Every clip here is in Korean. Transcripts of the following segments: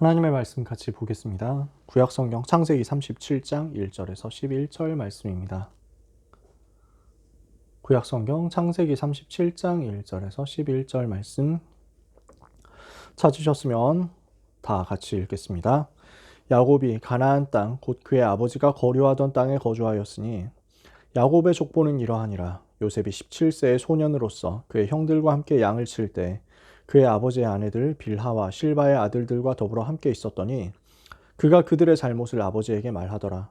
하나님의 말씀 같이 보겠습니다. 구약성경 창세기 37장 1절에서 11절 말씀입니다. 구약성경 창세기 37장 1절에서 11절 말씀 찾으셨으면 다 같이 읽겠습니다. 야곱이 가나안 땅 곧 그의 아버지가 거류하던 땅에 거주하였으니 야곱의 족보는 이러하니라. 요셉이 17세의 소년으로서 그의 형들과 함께 양을 칠 때 그의 아버지의 아내들 빌하와 실바의 아들들과 더불어 함께 있었더니 그가 그들의 잘못을 아버지에게 말하더라.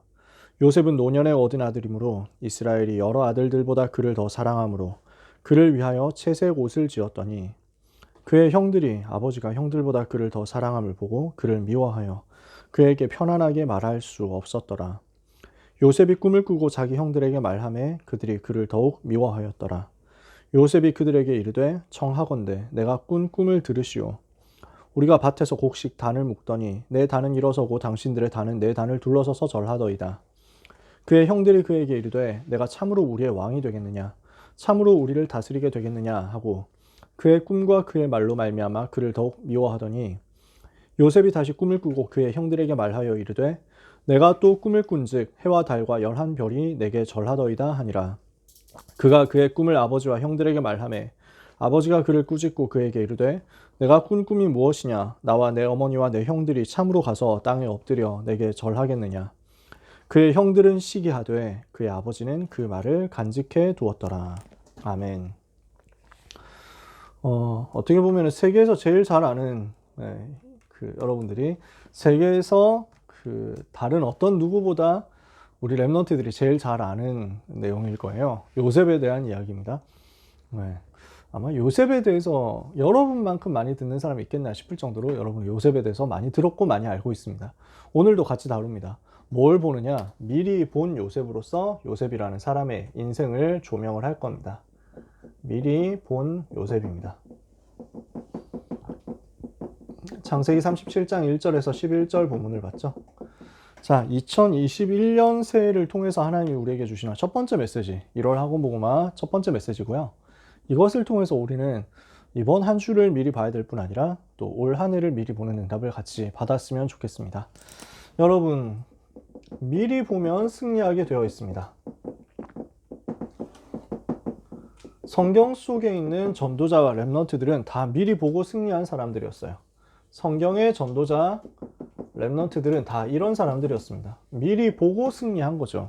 요셉은 노년에 얻은 아들이므로 이스라엘이 여러 아들들보다 그를 더 사랑하므로 그를 위하여 채색 옷을 지었더니 그의 형들이 아버지가 형들보다 그를 더 사랑함을 보고 그를 미워하여 그에게 편안하게 말할 수 없었더라. 요셉이 꿈을 꾸고 자기 형들에게 말하매 그들이 그를 더욱 미워하였더라. 요셉이 그들에게 이르되 청하건대 내가 꾼 꿈을 들으시오. 우리가 밭에서 곡식 단을 묶더니 내 단은 일어서고 당신들의 단은 내 단을 둘러서서 절하더이다. 그의 형들이 그에게 이르되 내가 참으로 우리의 왕이 되겠느냐 참으로 우리를 다스리게 되겠느냐 하고 그의 꿈과 그의 말로 말미암아 그를 더욱 미워하더니 요셉이 다시 꿈을 꾸고 그의 형들에게 말하여 이르되 내가 또 꿈을 꾼즉 해와 달과 11별이 내게 절하더이다 하니라. 그가 그의 꿈을 아버지와 형들에게 말하매 아버지가 그를 꾸짖고 그에게 이르되 내가 꾼 꿈이 무엇이냐 나와 내 어머니와 내 형들이 참으로 가서 땅에 엎드려 내게 절하겠느냐. 그의 형들은 시기하되 그의 아버지는 그 말을 간직해 두었더라. 아멘. 어떻게 보면 세계에서 제일 잘 아는 여러분들이 세계에서 다른 어떤 누구보다 우리 랩런트들이 제일 잘 아는 내용일 거예요. 요셉에 대한 이야기입니다. 아마 요셉에 대해서 여러분만큼 많이 듣는 사람이 있겠나 싶을 정도로 여러분 요셉에 대해서 많이 들었고 많이 알고 있습니다. 오늘도 같이 다룹니다. 뭘 보느냐? 미리 본 요셉으로서 요셉이라는 사람의 인생을 조명을 할 겁니다. 미리 본 요셉입니다. 창세기 37장 1절에서 11절 본문을 봤죠. 자, 2021년 새해를 통해서 하나님이 우리에게 주시는 첫 번째 메시지, 1월 학원복음화 첫 번째 메시지고요. 이것을 통해서 우리는 이번 한 주를 미리 봐야 될 뿐 아니라 또 올 한 해를 미리 보는 응답을 같이 받았으면 좋겠습니다. 여러분, 미리 보면 승리하게 되어 있습니다. 성경 속에 있는 전도자와 랩런트들은 다 미리 보고 승리한 사람들이었어요. 성경의 전도자, 랩런트들은 다 이런 사람들이었습니다. 미리 보고 승리한 거죠.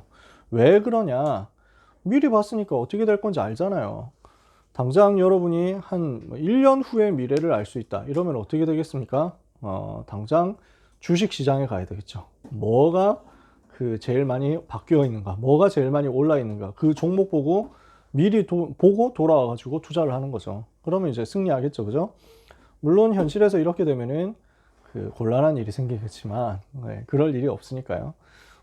왜 그러냐? 미리 봤으니까 어떻게 될 건지 알잖아요. 당장 여러분이 한 1년 후의 미래를 알 수 있다. 이러면 어떻게 되겠습니까? 당장 주식시장에 가야 되겠죠. 뭐가 제일 많이 바뀌어 있는가? 뭐가 제일 많이 올라 있는가? 그 종목 보고 미리 보고 돌아와가지고 투자를 하는 거죠. 그러면 이제 승리하겠죠. 그죠? 물론 현실에서 이렇게 되면은 곤란한 일이 생기겠지만 그럴 일이 없으니까요.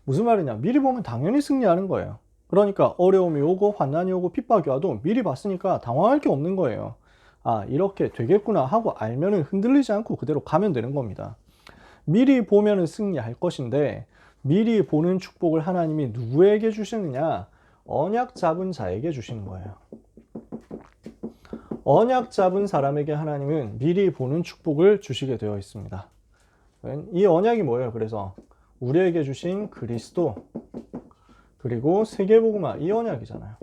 무슨 말이냐? 미리 보면 당연히 승리하는 거예요. 그러니까 어려움이 오고 환난이 오고 핍박이 와도 미리 봤으니까 당황할 게 없는 거예요. 아, 이렇게 되겠구나 하고 알면은 흔들리지 않고 그대로 가면 되는 겁니다. 미리 보면은 승리할 것인데 미리 보는 축복을 하나님이 누구에게 주시느냐? 언약 잡은 자에게 주시는 거예요. 언약 잡은 사람에게 하나님은 미리 보는 축복을 주시게 되어 있습니다. 이 언약이 뭐예요? 그래서 우리에게 주신 그리스도 그리고 세계복음화 이 언약이잖아요.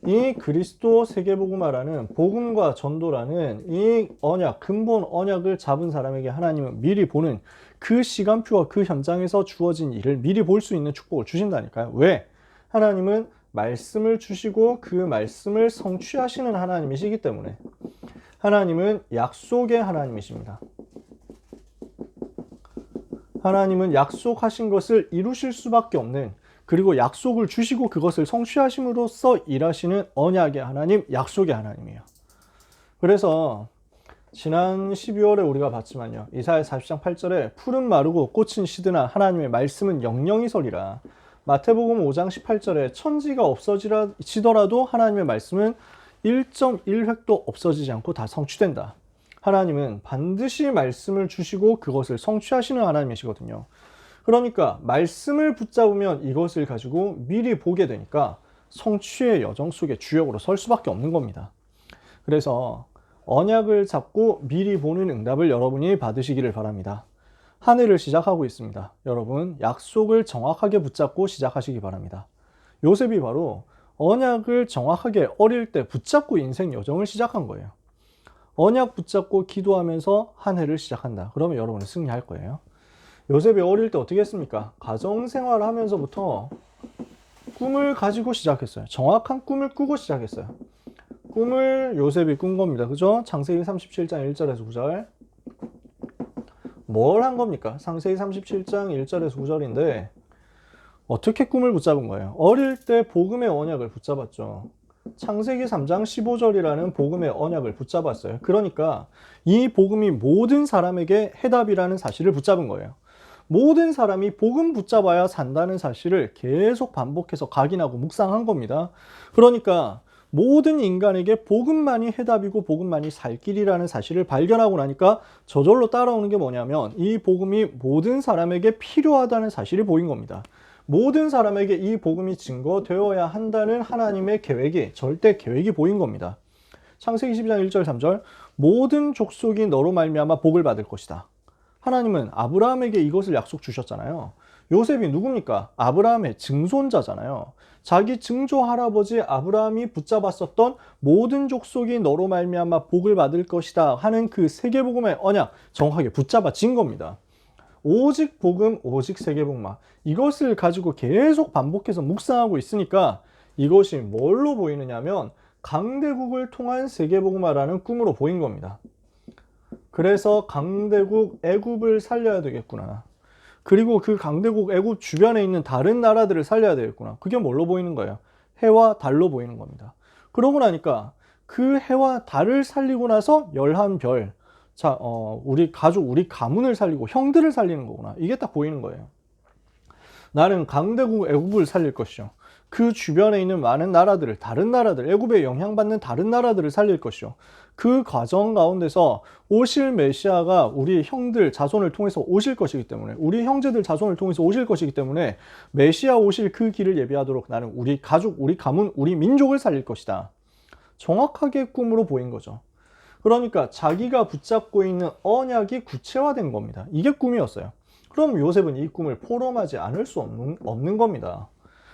이 그리스도 세계복음화라는 복음과 전도라는 이 언약, 근본 언약을 잡은 사람에게 하나님은 미리 보는 그 시간표와 그 현장에서 주어진 일을 미리 볼 수 있는 축복을 주신다니까요. 왜? 하나님은 말씀을 주시고 그 말씀을 성취하시는 하나님이시기 때문에 하나님은 약속의 하나님이십니다. 하나님은 약속하신 것을 이루실 수밖에 없는 그리고 약속을 주시고 그것을 성취하심으로써 일하시는 언약의 하나님, 약속의 하나님이에요. 그래서 지난 12월에 우리가 봤지만요. 이사야 40장 8절에 푸른 마르고 꽃은 시드나 하나님의 말씀은 영영이 서리라. 마태복음 5장 18절에 천지가 없어지더라도 하나님의 말씀은 1.1획도 없어지지 않고 다 성취된다. 하나님은 반드시 말씀을 주시고 그것을 성취하시는 하나님이시거든요. 그러니까 말씀을 붙잡으면 이것을 가지고 미리 보게 되니까 성취의 여정 속에 주역으로 설 수밖에 없는 겁니다. 그래서 언약을 잡고 미리 보는 응답을 여러분이 받으시기를 바랍니다. 한 해를 시작하고 있습니다. 여러분, 약속을 정확하게 붙잡고 시작하시기 바랍니다. 요셉이 바로 언약을 정확하게 어릴 때 붙잡고 인생 여정을 시작한 거예요. 언약 붙잡고 기도하면서 한 해를 시작한다. 그러면 여러분은 승리할 거예요. 요셉이 어릴 때 어떻게 했습니까? 가정생활을 하면서부터 꿈을 가지고 시작했어요. 정확한 꿈을 꾸고 시작했어요. 꿈을 요셉이 꾼 겁니다. 그죠? 창세기 37장 1절에서 9절. 뭘 한 겁니까? 창세기 37장 1절에서 9절인데 어떻게 꿈을 붙잡은 거예요? 어릴 때 복음의 언약을 붙잡았죠. 창세기 3장 15절이라는 복음의 언약을 붙잡았어요. 그러니까 이 복음이 모든 사람에게 해답이라는 사실을 붙잡은 거예요. 모든 사람이 복음 붙잡아야 산다는 사실을 계속 반복해서 각인하고 묵상한 겁니다. 그러니까 모든 인간에게 복음만이 해답이고 복음만이 살 길이라는 사실을 발견하고 나니까 저절로 따라오는 게 뭐냐면 이 복음이 모든 사람에게 필요하다는 사실이 보인 겁니다. 모든 사람에게 이 복음이 증거되어야 한다는 하나님의 계획이, 절대 계획이 보인 겁니다. 창세기 12장 1절 3절 모든 족속이 너로 말미암아 복을 받을 것이다. 하나님은 아브라함에게 이것을 약속 주셨잖아요. 요셉이 누굽니까? 아브라함의 증손자잖아요. 자기 증조 할아버지 아브라함이 붙잡았었던 모든 족속이 너로 말미암아 복을 받을 것이다 하는 그 세계복음의 언약 정확하게 붙잡아진 겁니다. 오직 복음, 오직 세계복음 이것을 가지고 계속 반복해서 묵상하고 있으니까 이것이 뭘로 보이느냐면 강대국을 통한 세계복음화라는 꿈으로 보인 겁니다. 그래서 강대국 애굽을 살려야 되겠구나. 그리고 그 강대국 애굽 주변에 있는 다른 나라들을 살려야 되겠구나. 그게 뭘로 보이는 거예요? 해와 달로 보이는 겁니다. 그러고 나니까 그 해와 달을 살리고 나서 11별. 자, 우리 가족, 우리 가문을 살리고 형들을 살리는 거구나. 이게 딱 보이는 거예요. 나는 강대국 애굽을 살릴 것이요. 그 주변에 있는 많은 나라들을, 다른 나라들, 애굽에 영향받는 다른 나라들을 살릴 것이요. 그 과정 가운데서 오실 메시아가 우리 형들 자손을 통해서 오실 것이기 때문에, 우리 형제들 자손을 통해서 오실 것이기 때문에 메시아 오실 그 길을 예비하도록 나는 우리 가족, 우리 가문, 우리 민족을 살릴 것이다. 정확하게 꿈으로 보인 거죠. 그러니까 자기가 붙잡고 있는 언약이 구체화된 겁니다. 이게 꿈이었어요. 그럼 요셉은 이 꿈을 포럼하지 않을 수 없는 겁니다.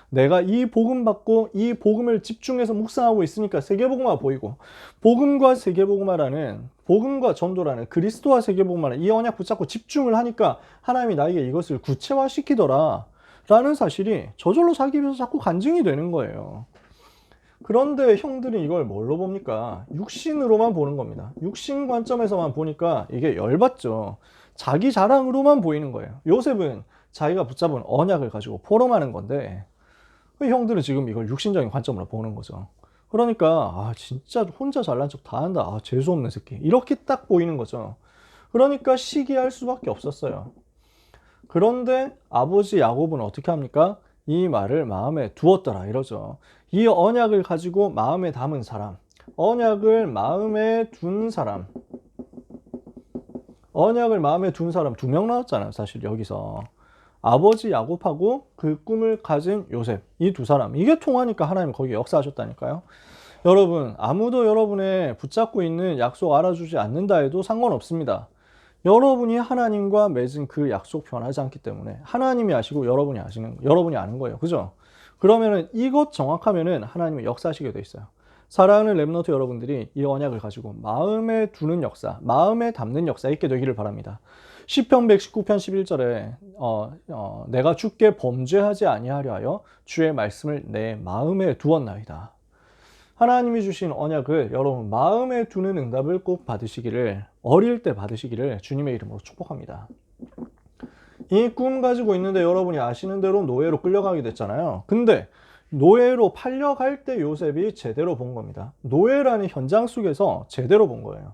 내가 이 복음 받고 이 복음을 집중해서 묵상하고 있으니까 세계복음화 보이고, 복음과 세계복음화라는, 복음과 전도라는 그리스도와 세계복음화라는 이 언약 붙잡고 집중을 하니까 하나님이 나에게 이것을 구체화시키더라 라는 사실이 저절로 자기 입에서 자꾸 간증이 되는 거예요. 그런데 형들은 이걸 뭘로 봅니까? 육신으로만 보는 겁니다. 육신 관점에서만 보니까 이게 열받죠. 자기 자랑으로만 보이는 거예요. 요셉은 자기가 붙잡은 언약을 가지고 포럼하는 건데 형들은 지금 이걸 육신적인 관점으로 보는 거죠. 그러니까 진짜 혼자 잘난 척 다 한다. 재수없는 새끼. 이렇게 딱 보이는 거죠. 그러니까 시기할 수밖에 없었어요. 그런데 아버지 야곱은 어떻게 합니까? 이 말을 마음에 두었더라 이러죠. 이 언약을 가지고 마음에 담은 사람, 언약을 마음에 둔 사람, 언약을 마음에 둔 사람 2명 나왔잖아요. 사실 여기서 아버지 야곱하고 그 꿈을 가진 요셉, 이 두 사람, 이게 통하니까 하나님 거기에 역사하셨다니까요. 여러분, 아무도 여러분의 붙잡고 있는 약속 알아주지 않는다 해도 상관없습니다. 여러분이 하나님과 맺은 그 약속 변하지 않기 때문에 하나님이 아시고 여러분이 아는 거예요. 그죠? 그러면은 이것 정확하면은 하나님이 역사하시게 돼 있어요. 사랑하는 렘넌트 여러분들이 이 언약을 가지고 마음에 두는 역사, 마음에 담는 역사 있게 되기를 바랍니다. 시편 119편 11절에 내가 주께 범죄하지 아니하려 하여 주의 말씀을 내 마음에 두었나이다. 하나님이 주신 언약을 여러분 마음에 두는 응답을 꼭 받으시기를, 어릴 때 받으시기를 주님의 이름으로 축복합니다. 이 꿈 가지고 있는데 여러분이 아시는 대로 노예로 끌려가게 됐잖아요. 근데 노예로 팔려갈 때 요셉이 제대로 본 겁니다. 노예라는 현장 속에서 제대로 본 거예요.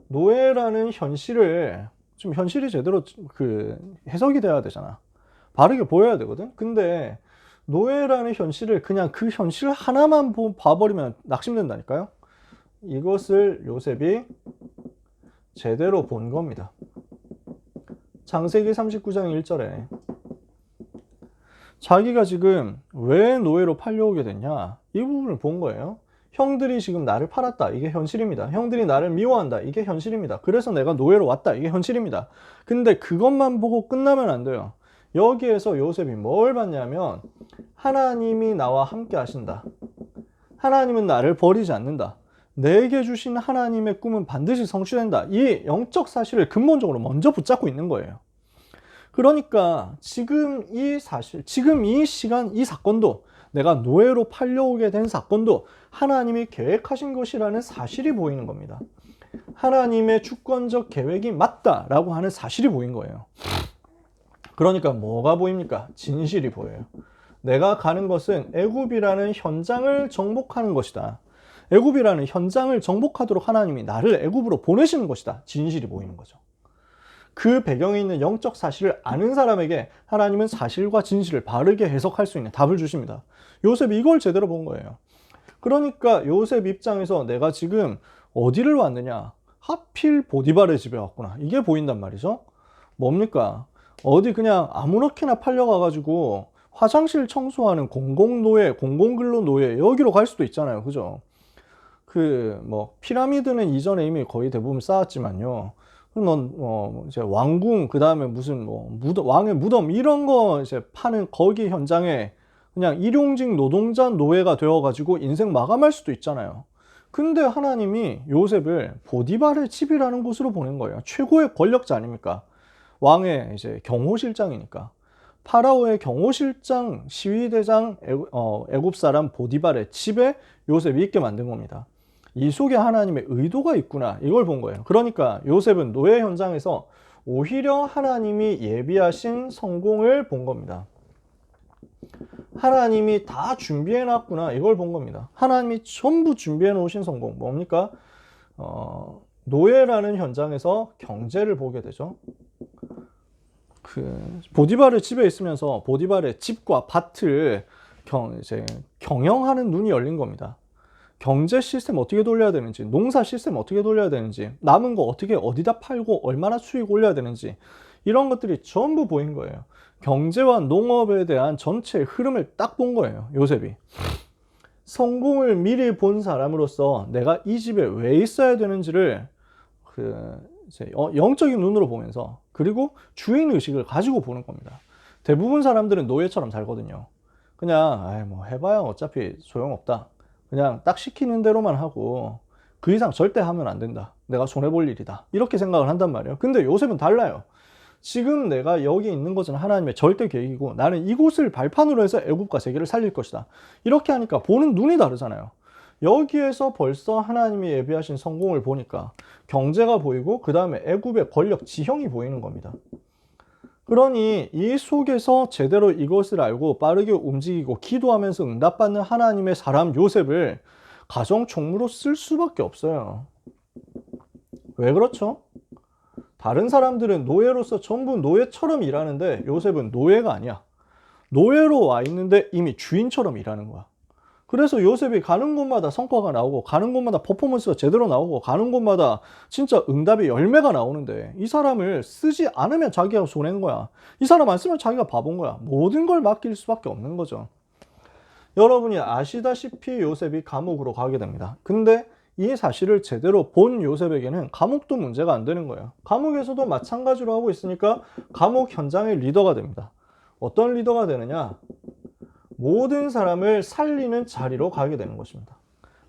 노예라는 현실을, 좀 현실이 제대로 해석이 돼야 되잖아. 바르게 보여야 되거든. 근데 노예라는 현실을 그냥 그 현실 하나만 봐버리면 낙심된다니까요. 이것을 요셉이 제대로 본 겁니다. 창세기 39장 1절에 자기가 지금 왜 노예로 팔려오게 됐냐, 이 부분을 본 거예요. 형들이 지금 나를 팔았다. 이게 현실입니다. 형들이 나를 미워한다. 이게 현실입니다. 그래서 내가 노예로 왔다. 이게 현실입니다. 근데 그것만 보고 끝나면 안 돼요. 여기에서 요셉이 뭘 봤냐면 하나님이 나와 함께 하신다. 하나님은 나를 버리지 않는다. 내게 주신 하나님의 꿈은 반드시 성취된다. 이 영적 사실을 근본적으로 먼저 붙잡고 있는 거예요. 그러니까 지금 이 사실, 지금 이 시간, 이 사건도 내가 노예로 팔려오게 된 사건도 하나님이 계획하신 것이라는 사실이 보이는 겁니다. 하나님의 주권적 계획이 맞다라고 하는 사실이 보인 거예요. 그러니까 뭐가 보입니까? 진실이 보여요. 내가 가는 것은 애굽이라는 현장을 정복하는 것이다. 애굽이라는 현장을 정복하도록 하나님이 나를 애굽으로 보내시는 것이다. 진실이 보이는 거죠. 그 배경에 있는 영적 사실을 아는 사람에게 하나님은 사실과 진실을 바르게 해석할 수 있는 답을 주십니다. 요셉이 이걸 제대로 본 거예요. 그러니까 요셉 입장에서 내가 지금 어디를 왔느냐? 하필 보디발의 집에 왔구나. 이게 보인단 말이죠. 뭡니까? 어디 그냥 아무렇게나 팔려가가지고 화장실 청소하는 공공노예, 공공근로노예 여기로 갈 수도 있잖아요. 그죠? 피라미드는 이전에 이미 거의 대부분 쌓았지만요. 이제 왕궁, 그 다음에 무슨 무덤, 왕의 무덤 이런 거 이제 파는 거기 현장에 그냥 일용직 노동자 노예가 되어가지고 인생 마감할 수도 있잖아요. 근데 하나님이 요셉을 보디발의 집이라는 곳으로 보낸 거예요. 최고의 권력자 아닙니까? 왕의 이제 경호실장이니까. 파라오의 경호실장, 시위대장, 애굽 사람 보디발의 집에 요셉이 있게 만든 겁니다. 이 속에 하나님의 의도가 있구나, 이걸 본 거예요. 그러니까 요셉은 노예 현장에서 오히려 하나님이 예비하신 성공을 본 겁니다. 하나님이 다 준비해 놨구나, 이걸 본 겁니다. 하나님이 전부 준비해 놓으신 성공, 뭡니까? 노예라는 현장에서 경제를 보게 되죠. 보디발의 집에 있으면서 보디발의 집과 밭을 경영하는 눈이 열린 겁니다. 경제 시스템 어떻게 돌려야 되는지, 농사 시스템 어떻게 돌려야 되는지, 남은 거 어떻게 어디다 팔고 얼마나 수익 올려야 되는지, 이런 것들이 전부 보인 거예요. 경제와 농업에 대한 전체 흐름을 딱 본 거예요, 요셉이. 성공을 미리 본 사람으로서 내가 이 집에 왜 있어야 되는지를 영적인 눈으로 보면서, 그리고 주인의식을 가지고 보는 겁니다. 대부분 사람들은 노예처럼 살거든요. 그냥 해봐야 어차피 소용없다. 그냥 딱 시키는 대로만 하고 그 이상 절대 하면 안 된다. 내가 손해볼 일이다. 이렇게 생각을 한단 말이에요. 근데 요셉은 달라요. 지금 내가 여기 있는 것은 하나님의 절대 계획이고 나는 이곳을 발판으로 해서 애굽과 세계를 살릴 것이다. 이렇게 하니까 보는 눈이 다르잖아요. 여기에서 벌써 하나님이 예비하신 성공을 보니까 경제가 보이고 그 다음에 애굽의 권력 지형이 보이는 겁니다. 그러니 이 속에서 제대로 이것을 알고 빠르게 움직이고 기도하면서 응답받는 하나님의 사람 요셉을 가정 총무로 쓸 수밖에 없어요. 왜 그렇죠? 다른 사람들은 노예로서 전부 노예처럼 일하는데 요셉은 노예가 아니야. 노예로 와 있는데 이미 주인처럼 일하는 거야. 그래서 요셉이 가는 곳마다 성과가 나오고 가는 곳마다 퍼포먼스가 제대로 나오고 가는 곳마다 진짜 응답의 열매가 나오는데 이 사람을 쓰지 않으면 자기가 손해인 거야. 이 사람 안 쓰면 자기가 바본 거야. 모든 걸 맡길 수밖에 없는 거죠. 여러분이 아시다시피 요셉이 감옥으로 가게 됩니다. 근데 이 사실을 제대로 본 요셉에게는 감옥도 문제가 안 되는 거예요. 감옥에서도 마찬가지로 하고 있으니까 감옥 현장의 리더가 됩니다. 어떤 리더가 되느냐? 모든 사람을 살리는 자리로 가게 되는 것입니다.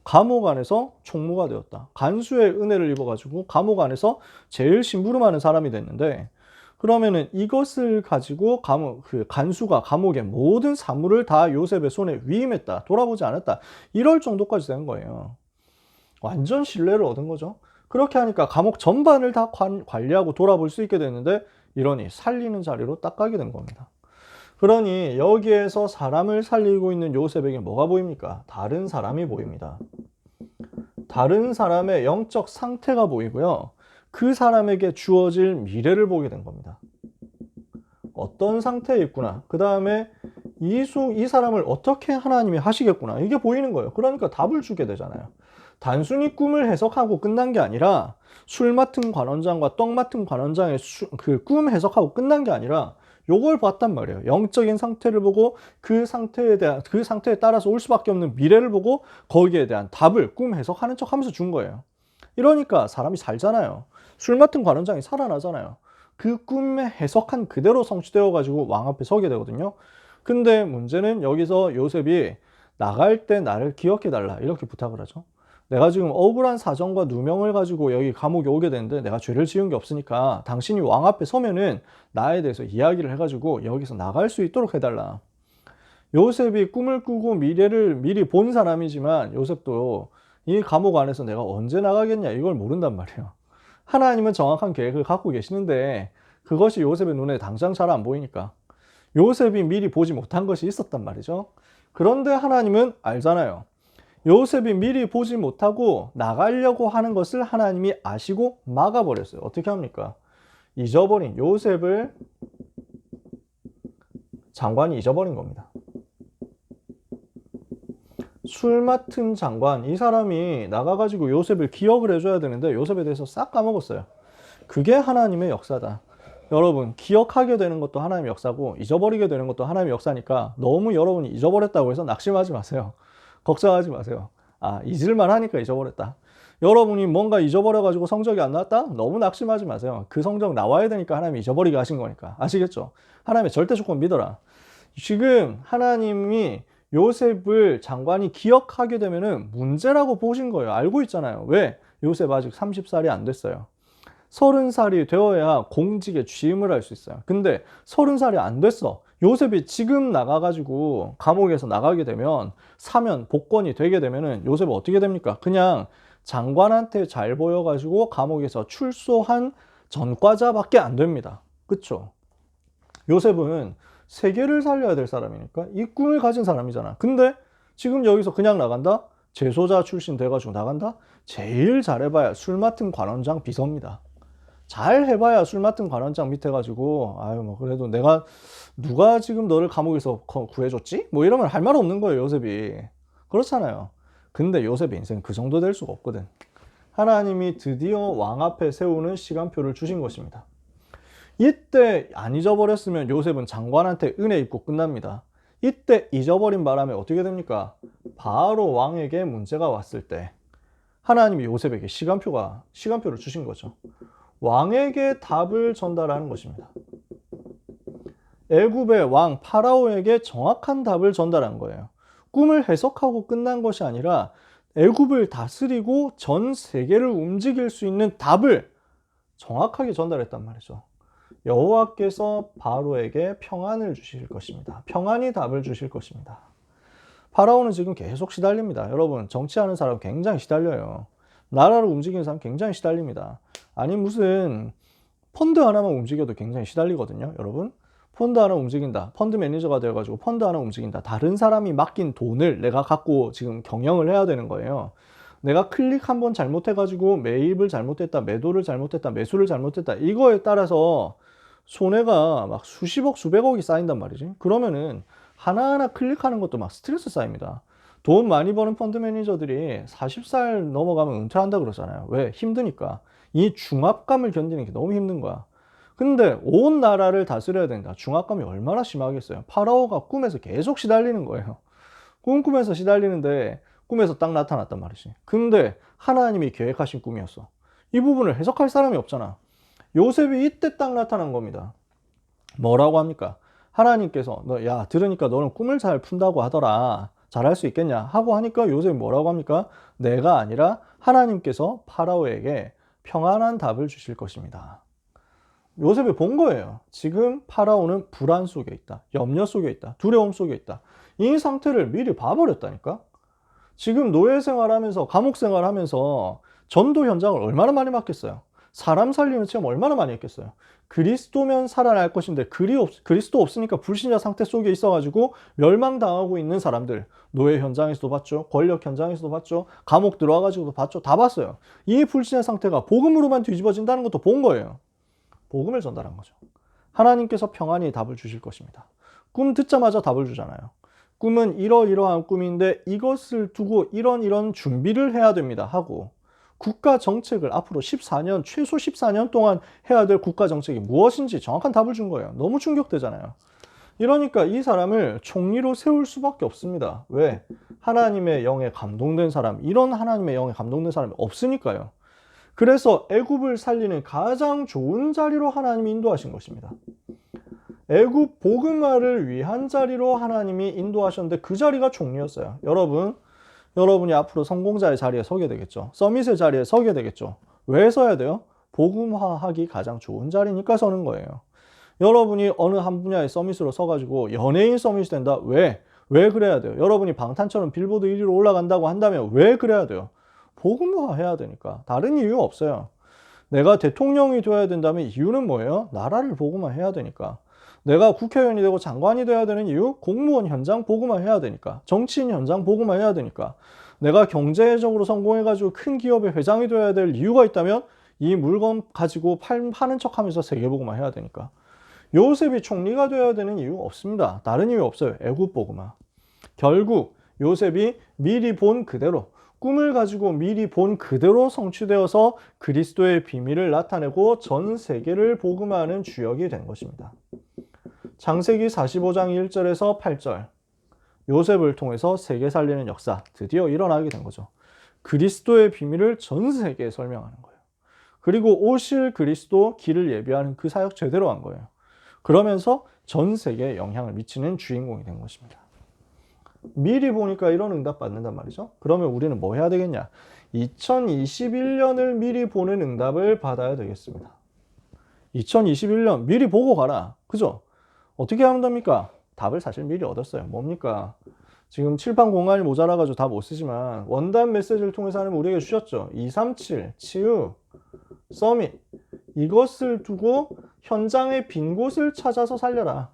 감옥 안에서 총무가 되었다. 간수의 은혜를 입어가지고 감옥 안에서 제일 심부름하는 사람이 됐는데, 그러면은 이것을 가지고 간수가 감옥의 모든 사물을 다 요셉의 손에 위임했다. 돌아보지 않았다. 이럴 정도까지 된 거예요. 완전 신뢰를 얻은 거죠. 그렇게 하니까 감옥 전반을 다 관리하고 돌아볼 수 있게 됐는데, 이러니 살리는 자리로 딱 가게 된 겁니다. 그러니 여기에서 사람을 살리고 있는 요셉에게 뭐가 보입니까? 다른 사람이 보입니다. 다른 사람의 영적 상태가 보이고요. 그 사람에게 주어질 미래를 보게 된 겁니다. 어떤 상태에 있구나. 그 다음에 이 사람을 어떻게 하나님이 하시겠구나. 이게 보이는 거예요. 그러니까 답을 주게 되잖아요. 단순히 꿈을 해석하고 끝난 게 아니라 술 맡은 관원장과 떡 맡은 관원장의 그 꿈 해석하고 끝난 게 아니라 요걸 봤단 말이에요. 영적인 상태를 보고 그 상태에 따라서 올 수밖에 없는 미래를 보고 거기에 대한 답을 꿈 해석하는 척 하면서 준 거예요. 이러니까 사람이 살잖아요. 술 맡은 관원장이 살아나잖아요. 그 꿈에 해석한 그대로 성취되어 가지고 왕 앞에 서게 되거든요. 근데 문제는 여기서 요셉이 나갈 때 나를 기억해 달라 이렇게 부탁을 하죠. 내가 지금 억울한 사정과 누명을 가지고 여기 감옥에 오게 되는데 내가 죄를 지은 게 없으니까 당신이 왕 앞에 서면은 나에 대해서 이야기를 해가지고 여기서 나갈 수 있도록 해달라. 요셉이 꿈을 꾸고 미래를 미리 본 사람이지만 요셉도 이 감옥 안에서 내가 언제 나가겠냐 이걸 모른단 말이에요. 하나님은 정확한 계획을 갖고 계시는데 그것이 요셉의 눈에 당장 잘 안 보이니까 요셉이 미리 보지 못한 것이 있었단 말이죠. 그런데 하나님은 알잖아요. 요셉이 미리 보지 못하고 나가려고 하는 것을 하나님이 아시고 막아버렸어요. 어떻게 합니까? 잊어버린 요셉을 장관이 잊어버린 겁니다. 술 맡은 장관, 이 사람이 나가가지고 요셉을 기억을 해줘야 되는데 요셉에 대해서 싹 까먹었어요. 그게 하나님의 역사다. 여러분, 기억하게 되는 것도 하나님의 역사고 잊어버리게 되는 것도 하나님의 역사니까 너무 여러분이 잊어버렸다고 해서 낙심하지 마세요. 걱정하지 마세요. 아, 잊을만 하니까 잊어버렸다. 여러분이 뭔가 잊어버려가지고 성적이 안 나왔다? 너무 낙심하지 마세요. 그 성적 나와야 되니까 하나님이 잊어버리게 하신 거니까. 아시겠죠? 하나님의 절대 조건 믿어라. 지금 하나님이 요셉을 장관이 기억하게 되면은 문제라고 보신 거예요. 알고 있잖아요. 왜? 요셉 아직 30살이 안 됐어요. 30살이 되어야 공직에 취임을 할 수 있어요. 근데 30살이 안 됐어. 요셉이 지금 나가가지고 감옥에서 나가게 되면 사면 복권이 되게 되면은 요셉은 어떻게 됩니까? 그냥 장관한테 잘 보여가지고 감옥에서 출소한 전과자밖에 안 됩니다. 그쵸? 요셉은 세계를 살려야 될 사람이니까 이 꿈을 가진 사람이잖아. 근데 지금 여기서 그냥 나간다? 재소자 출신 돼가지고 나간다? 제일 잘해봐야 술 맡은 관원장 비서입니다. 잘 해봐야 술 맡은 관원장 밑에 가지고 아유 뭐 그래도 내가 누가 지금 너를 감옥에서 구해줬지? 뭐 이러면 할 말 없는 거예요, 요셉이. 그렇잖아요. 근데 요셉의 인생 그 정도 될 수가 없거든. 하나님이 드디어 왕 앞에 세우는 시간표를 주신 것입니다. 이때 안 잊어버렸으면 요셉은 장관한테 은혜 입고 끝납니다. 이때 잊어버린 바람에 어떻게 됩니까? 바로 왕에게 문제가 왔을 때 하나님이 요셉에게 시간표를 주신 거죠. 왕에게 답을 전달하는 것입니다. 애굽의 왕 파라오에게 정확한 답을 전달한 거예요. 꿈을 해석하고 끝난 것이 아니라 애굽을 다스리고 전 세계를 움직일 수 있는 답을 정확하게 전달했단 말이죠. 여호와께서 바로에게 평안을 주실 것입니다. 평안히 답을 주실 것입니다. 파라오는 지금 계속 시달립니다. 여러분, 정치하는 사람 굉장히 시달려요. 나라를 움직이는 사람 굉장히 시달립니다. 아니 무슨 펀드 하나만 움직여도 굉장히 시달리거든요. 여러분, 펀드 하나 움직인다. 펀드 매니저가 되어가지고 펀드 하나 움직인다. 다른 사람이 맡긴 돈을 내가 갖고 지금 경영을 해야 되는 거예요. 내가 클릭 한번 잘못해가지고 매입을 잘못했다, 매도를 잘못했다, 매수를 잘못했다. 이거에 따라서 손해가 막 수십억, 수백억이 쌓인단 말이지. 그러면은 하나하나 클릭하는 것도 막 스트레스 쌓입니다. 돈 많이 버는 펀드 매니저들이 40살 넘어가면 은퇴한다 그러잖아요. 왜? 힘드니까. 이 중압감을 견디는 게 너무 힘든 거야. 근데 온 나라를 다스려야 된다. 중압감이 얼마나 심하겠어요. 파라오가 꿈에서 계속 시달리는 거예요. 꿈에서 시달리는데 꿈에서 딱 나타났단 말이지. 근데 하나님이 계획하신 꿈이었어. 이 부분을 해석할 사람이 없잖아. 요셉이 이때 딱 나타난 겁니다. 뭐라고 합니까? 하나님께서 야 들으니까 너는 꿈을 잘 푼다고 하더라. 잘할 수 있겠냐 하고 하니까 요셉이 뭐라고 합니까? 내가 아니라 하나님께서 파라오에게 평안한 답을 주실 것입니다. 요셉이 본 거예요. 지금 파라오는 불안 속에 있다. 염려 속에 있다. 두려움 속에 있다. 이 상태를 미리 봐버렸다니까. 지금 노예 생활하면서 감옥 생활하면서 전도 현장을 얼마나 많이 맡겠어요. 사람 살리는 체험 얼마나 많이 했겠어요. 그리스도면 살아날 것인데 그리스도 없으니까 불신자 상태 속에 있어가지고 멸망당하고 있는 사람들, 노예 현장에서도 봤죠. 권력 현장에서도 봤죠. 감옥 들어와가지고도 봤죠. 다 봤어요. 이 불신자 상태가 복음으로만 뒤집어진다는 것도 본 거예요. 복음을 전달한 거죠. 하나님께서 평안히 답을 주실 것입니다. 꿈 듣자마자 답을 주잖아요. 꿈은 이러이러한 꿈인데 이것을 두고 이런 준비를 해야 됩니다 하고 국가 정책을 앞으로 14년, 최소 14년 동안 해야 될 국가 정책이 무엇인지 정확한 답을 준 거예요. 너무 충격되잖아요. 이러니까 이 사람을 총리로 세울 수밖에 없습니다. 왜? 하나님의 영에 감동된 사람, 이런 하나님의 영에 감동된 사람이 없으니까요. 그래서 애굽을 살리는 가장 좋은 자리로 하나님이 인도하신 것입니다. 애굽 복음화를 위한 자리로 하나님이 인도하셨는데 그 자리가 총리였어요. 여러분이 앞으로 성공자의 자리에 서게 되겠죠. 서밋의 자리에 서게 되겠죠. 왜 서야 돼요? 복음화하기 가장 좋은 자리니까 서는 거예요. 여러분이 어느 한 분야의 서밋으로 서가지고 연예인 서밋이 된다? 왜? 왜 그래야 돼요? 여러분이 방탄처럼 빌보드 1위로 올라간다고 한다면 왜 그래야 돼요? 복음화 해야 되니까. 다른 이유 없어요. 내가 대통령이 되어야 된다면 이유는 뭐예요? 나라를 복음화 해야 되니까. 내가 국회의원이 되고 장관이 돼야 되는 이유? 공무원 현장 복음화 해야 되니까. 정치인 현장 복음화 해야 되니까. 내가 경제적으로 성공해가지고 큰 기업의 회장이 되어야 될 이유가 있다면 이 물건 가지고 파는 척 하면서 세계 복음화 해야 되니까. 요셉이 총리가 되어야 되는 이유 없습니다. 다른 이유 없어요. 애굽 복음화. 결국 요셉이 미리 본 그대로, 꿈을 가지고 미리 본 그대로 성취되어서 그리스도의 비밀을 나타내고 전 세계를 복음화하는 주역이 된 것입니다. 창세기 45장 1절에서 8절, 요셉을 통해서 세계 살리는 역사 드디어 일어나게 된 거죠. 그리스도의 비밀을 전 세계에 설명하는 거예요. 그리고 오실 그리스도 길을 예비하는 그 사역 제대로 한 거예요. 그러면서 전 세계에 영향을 미치는 주인공이 된 것입니다. 미리 보니까 이런 응답 받는단 말이죠. 그러면 우리는 뭐 해야 되겠냐? 2021년을 미리 보는 응답을 받아야 되겠습니다. 2021년 미리 보고 가라. 그죠? 어떻게 하면 됩니까? 답을 사실 미리 얻었어요. 뭡니까? 지금 칠판 공간이 모자라가지고 다 못 쓰지만 원단 메시지를 통해서 하나님 우리에게 주셨죠. 237, 치유, 서밋. 이것을 두고 현장의 빈 곳을 찾아서 살려라.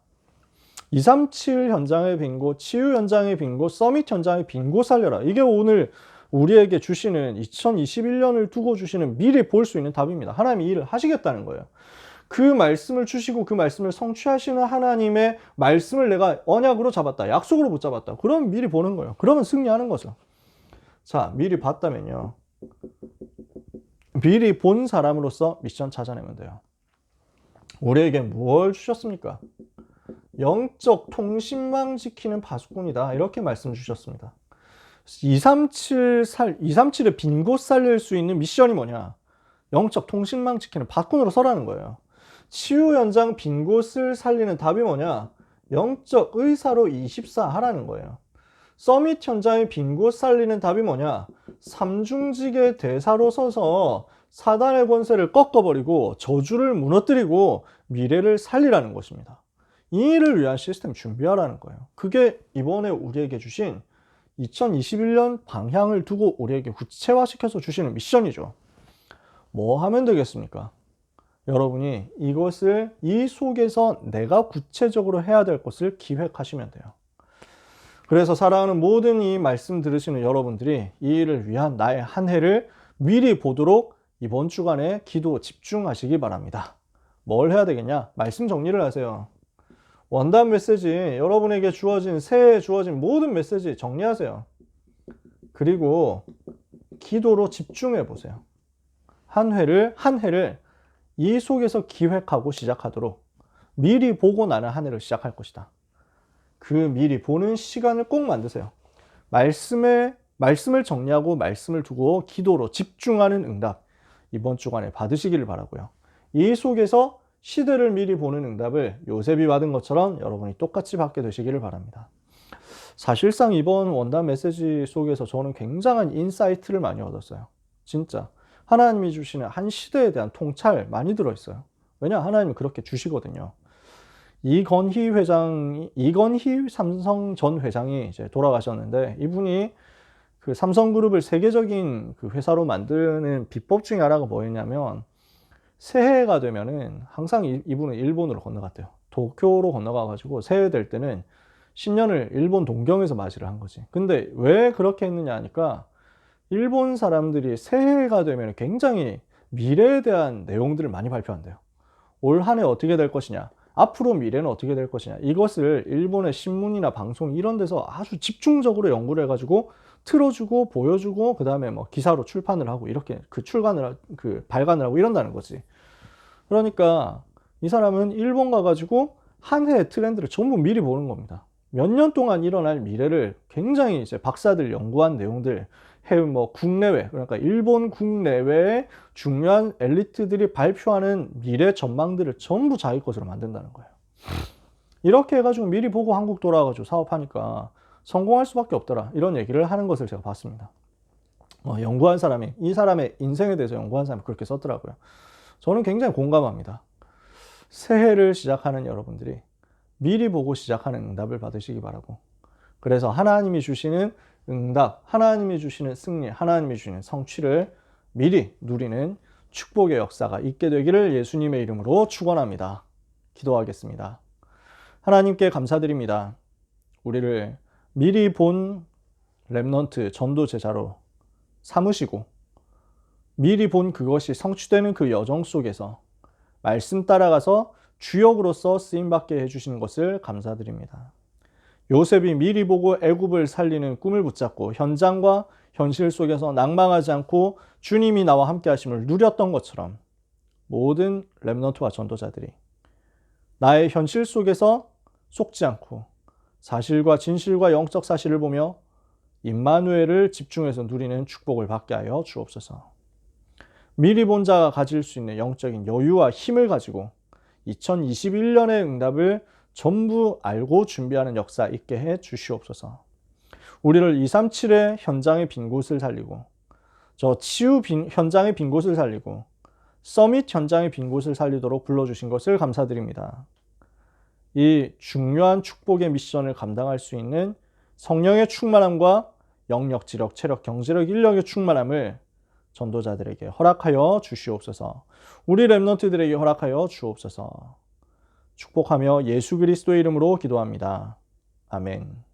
237 현장의 빈 곳, 치유 현장의 빈 곳, 서밋 현장의 빈 곳 살려라. 이게 오늘 우리에게 주시는 2021년을 두고 주시는 미리 볼 수 있는 답입니다. 하나님이 일을 하시겠다는 거예요. 그 말씀을 주시고 그 말씀을 성취하시는 하나님의 말씀을 내가 언약으로 잡았다. 약속으로 붙잡았다. 그럼 미리 보는 거예요. 그러면 승리하는 거죠. 자, 미리 봤다면요. 미리 본 사람으로서 미션 찾아내면 돼요. 우리에게 뭘 주셨습니까? 영적 통신망 지키는 파수꾼이다. 이렇게 말씀 주셨습니다. 237의 빈 곳 살릴 수 있는 미션이 뭐냐? 영적 통신망 지키는 파수꾼으로 서라는 거예요. 치유 현장 빈 곳을 살리는 답이 뭐냐? 영적 의사로 24 하라는 거예요. 서밋 현장의 빈 곳 살리는 답이 뭐냐? 삼중직의 대사로 서서 사단의 권세를 꺾어버리고 저주를 무너뜨리고 미래를 살리라는 것입니다. 이 일을 위한 시스템 준비하라는 거예요. 그게 이번에 우리에게 주신 2021년 방향을 두고 우리에게 구체화시켜서 주시는 미션이죠. 뭐 하면 되겠습니까? 여러분이 이것을 이 속에서 내가 구체적으로 해야 될 것을 기획하시면 돼요. 그래서 사랑하는 모든 이 말씀 들으시는 여러분들이 이 일을 위한 나의 한 해를 미리 보도록 이번 주간에 기도 집중하시기 바랍니다. 뭘 해야 되겠냐? 말씀 정리를 하세요. 원단 메시지, 여러분에게 주어진 새해에 주어진 모든 메시지 정리하세요. 그리고 기도로 집중해 보세요. 한 해를 이 속에서 기획하고 시작하도록 미리 보고 나는 한 해를 시작할 것이다. 그 미리 보는 시간을 꼭 만드세요. 말씀을 정리하고 말씀을 두고 기도로 집중하는 응답 이번 주간에 받으시기를 바라고요. 이 속에서 시대를 미리 보는 응답을 요셉이 받은 것처럼 여러분이 똑같이 받게 되시기를 바랍니다. 사실상 이번 원단 메시지 속에서 저는 굉장한 인사이트를 많이 얻었어요. 진짜 하나님이 주시는 한 시대에 대한 통찰 많이 들어있어요. 왜냐? 하나님이 그렇게 주시거든요. 이건희 삼성 전 회장이 이제 돌아가셨는데 이분이 그 삼성그룹을 세계적인 그 회사로 만드는 비법 중에 하나가 뭐였냐면 새해가 되면은 항상 이분은 일본으로 건너갔대요. 도쿄로 건너가가지고 새해 될 때는 신년을 일본 동경에서 맞이를 한 거지. 근데 왜 그렇게 했느냐 하니까 일본 사람들이 새해가 되면 굉장히 미래에 대한 내용들을 많이 발표한대요. 올 한 해 어떻게 될 것이냐. 앞으로 미래는 어떻게 될 것이냐, 이것을 일본의 신문이나 방송 이런 데서 아주 집중적으로 연구를 해가지고 틀어주고 보여주고 그 다음에 뭐 기사로 출판을 하고 이렇게 발간을 하고 이런다는 거지. 그러니까 이 사람은 일본 가가지고 한 해의 트렌드를 전부 미리 보는 겁니다. 몇 년 동안 일어날 미래를 굉장히 이제 박사들 연구한 내용들, 해외 뭐 국내외, 그러니까 일본 국내외의 중요한 엘리트들이 발표하는 미래 전망들을 전부 자기 것으로 만든다는 거예요. 이렇게 해가지고 미리 보고 한국 돌아와가지고 사업하니까 성공할 수밖에 없더라, 이런 얘기를 하는 것을 제가 봤습니다. 연구한 사람이, 이 사람의 인생에 대해서 연구한 사람이 그렇게 썼더라고요. 저는 굉장히 공감합니다. 새해를 시작하는 여러분들이 미리 보고 시작하는 응답을 받으시기 바라고, 그래서 하나님이 주시는 응답, 하나님이 주시는 승리, 하나님이 주시는 성취를 미리 누리는 축복의 역사가 있게 되기를 예수님의 이름으로 축원합니다. 기도하겠습니다. 하나님께 감사드립니다. 우리를 미리 본 렘넌트 전도 제자로 삼으시고 미리 본 그것이 성취되는 그 여정 속에서 말씀 따라가서 주역으로서 쓰임받게 해주시는 것을 감사드립니다. 요셉이 미리 보고 애굽을 살리는 꿈을 붙잡고 현장과 현실 속에서 낭망하지 않고 주님이 나와 함께 하심을 누렸던 것처럼 모든 렘넌트와 전도자들이 나의 현실 속에서 속지 않고 사실과 진실과 영적 사실을 보며 임마누엘을 집중해서 누리는 축복을 받게 하여 주옵소서. 미리 본 자가 가질 수 있는 영적인 여유와 힘을 가지고 2021년의 응답을 전부 알고 준비하는 역사 있게 해 주시옵소서. 우리를 237의 현장의 빈 곳을 살리고 저 치유 현장의 빈 곳을 살리고 서밋 현장의 빈 곳을 살리도록 불러주신 것을 감사드립니다. 이 중요한 축복의 미션을 감당할 수 있는 성령의 충만함과 영역, 지력, 체력, 경제력, 인력의 충만함을 전도자들에게 허락하여 주시옵소서. 우리 렘넌트들에게 허락하여 주옵소서. 축복하며 예수 그리스도의 이름으로 기도합니다. 아멘.